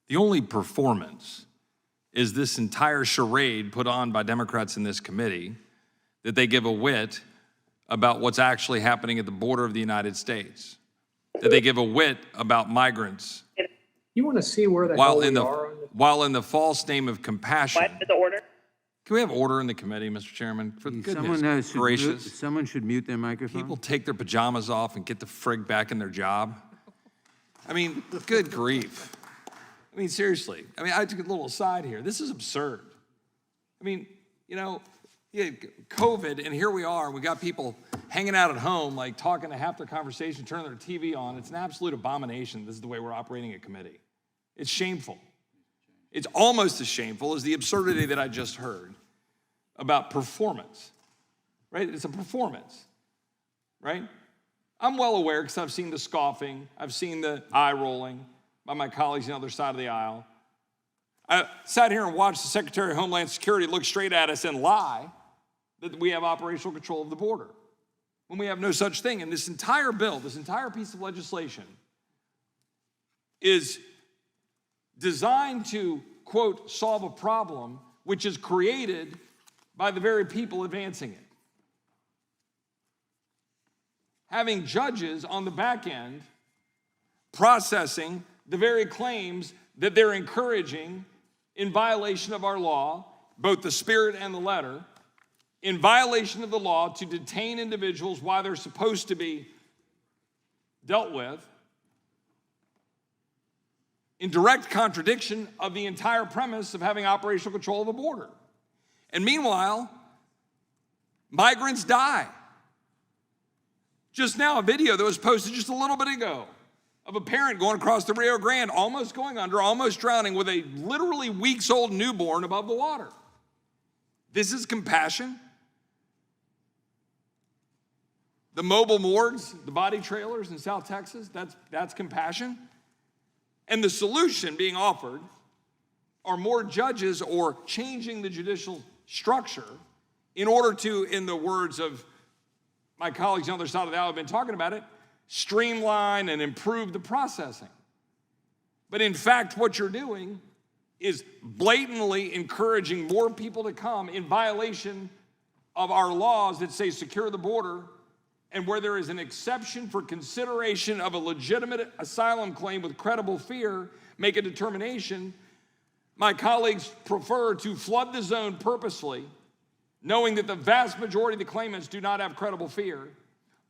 The only performance is this entire charade put on by Democrats in this committee that they give a whit about what's actually happening at the border of the United States, that they give a whit about migrants. You want to see where the hell we are on this? While in the false name of compassion. What is the order? Can we have order in the committee, Mr. Chairman? For goodness gracious. Someone should mute their microphone. People take their pajamas off and get the frig back in their job. I mean, good grief. I mean, seriously. I mean, I took a little aside here. This is absurd. I mean, you know, yeah, COVID, and here we are. We got people hanging out at home, like talking to half their conversation, turning their TV on. It's an absolute abomination. This is the way we're operating a committee. It's shameful. It's almost as shameful as the absurdity that I just heard about performance, right? It's a performance, right? I'm well aware because I've seen the scoffing, I've seen the eye rolling by my colleagues on the other side of the aisle. I sat here and watched the Secretary of Homeland Security look straight at us and lie that we have operational control of the border when we have no such thing. And this entire bill, this entire piece of legislation is designed to, quote, solve a problem which is created by the very people advancing it. Having judges on the back end processing the very claims that they're encouraging in violation of our law, both the spirit and the letter, in violation of the law to detain individuals while they're supposed to be dealt with, in direct contradiction of the entire premise of having operational control of the border. And meanwhile, migrants die. Just now, a video that was posted just a little bit ago of a parent going across the Rio Grande, almost going under, almost drowning, with a literally weeks-old newborn above the water. This is compassion. The mobile morgues, the body trailers in South Texas, that's compassion. And the solution being offered are more judges or changing the judicial structure in order to, in the words of my colleagues on the other side of the aisle have been talking about it, streamline and improve the processing. But in fact, what you're doing is blatantly encouraging more people to come in violation of our laws that say secure the border, and where there is an exception for consideration of a legitimate asylum claim with credible fear, make a determination. My colleagues prefer to flood the zone purposely, knowing that the vast majority of the claimants do not have credible fear,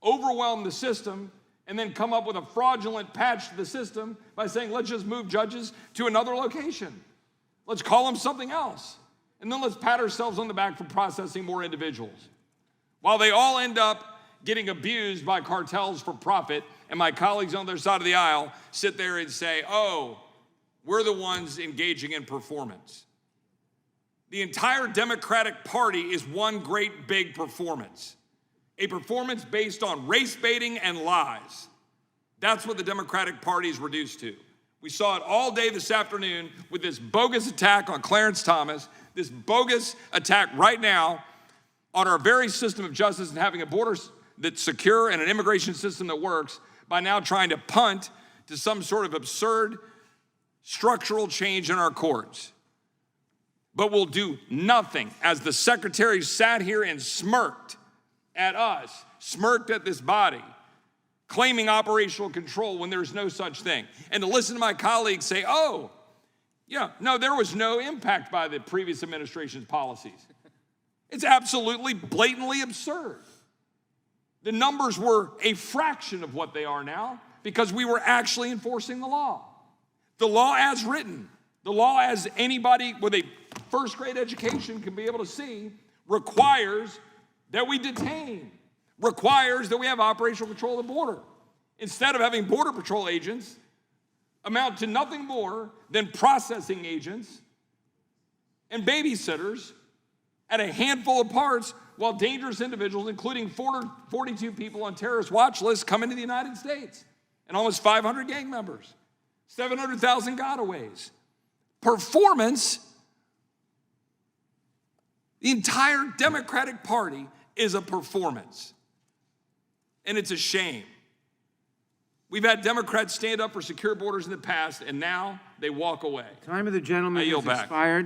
overwhelm the system, and then come up with a fraudulent patch to the system by saying, let's just move judges to another location. Let's call them something else. And then let's pat ourselves on the back for processing more individuals. While they all end up getting abused by cartels for profit, and my colleagues on their side of the aisle sit there and say, oh, we're the ones engaging in performance. The entire Democratic Party is one great big performance. A performance based on race baiting and lies. That's what the Democratic Party is reduced to. We saw it all day this afternoon with this bogus attack on Clarence Thomas, this bogus attack right now on our very system of justice and having a border that's secure and an immigration system that works, by now trying to punt to some sort of absurd structural change in our courts. But we'll do nothing, as the secretary sat here and smirked at us, smirked at this body, claiming operational control when there's no such thing. And to listen to my colleagues say, oh, yeah, no, there was no impact by the previous administration's policies. It's absolutely blatantly absurd. The numbers were a fraction of what they are now because we were actually enforcing the law. The law as written, the law as anybody with a first grade education can be able to see, requires that we detain, requires that we have operational control of the border. Instead of having Border Patrol agents amount to nothing more than processing agents and babysitters at a handful of parts, while dangerous individuals, including 42 people on terrorist watch lists, come into the United States, and almost 500 gang members, 700,000 gotaways. Performance, the entire Democratic Party is a performance, and it's a shame. We've had Democrats stand up for secure borders in the past, and now they walk away. Time of the gentleman I yield has back. expired.